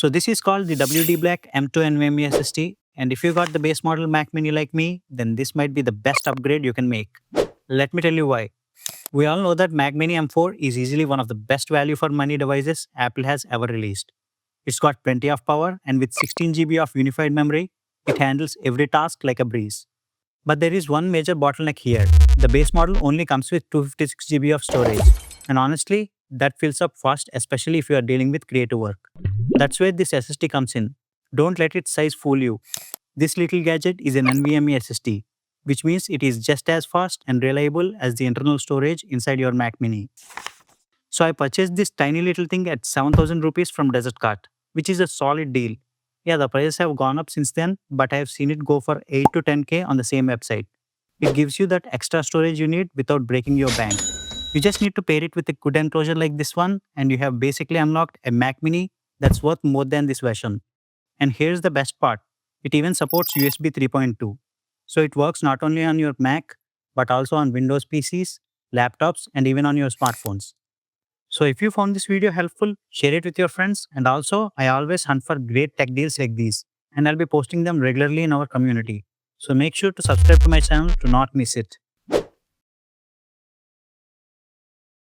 So this is called the WD Black M2 NVMe SSD, and if you got the base model Mac Mini like me, then this might be the best upgrade you can make. Let me tell you why. We all know that Mac Mini M4 is easily one of the best value for money devices Apple has ever released. It's got plenty of power, and with 16 GB of unified memory, it handles every task like a breeze. But there is one major bottleneck here. The base model only comes with 256 GB of storage, and honestly, that fills up fast, especially if you are dealing with creative work. That's where this SSD comes in. Don't let its size fool you. This little gadget is an NVMe SSD, which means it is just as fast and reliable as the internal storage inside your Mac Mini. So I purchased this tiny little thing at 7,000 rupees from Desertcart, which is a solid deal. Yeah, the prices have gone up since then, but I have seen it go for 8 to 10k on the same website. It gives you that extra storage you need without breaking your bank. You just need to pair it with a good enclosure like this one, and you have basically unlocked a Mac Mini that's worth more than this version. And here's the best part, it even supports USB 3.2. So it works not only on your Mac, but also on Windows PCs, laptops, and even on your smartphones. So if you found this video helpful, share it with your friends. And also, I always hunt for great tech deals like these, and I'll be posting them regularly in our community. So make sure to subscribe to my channel to not miss it.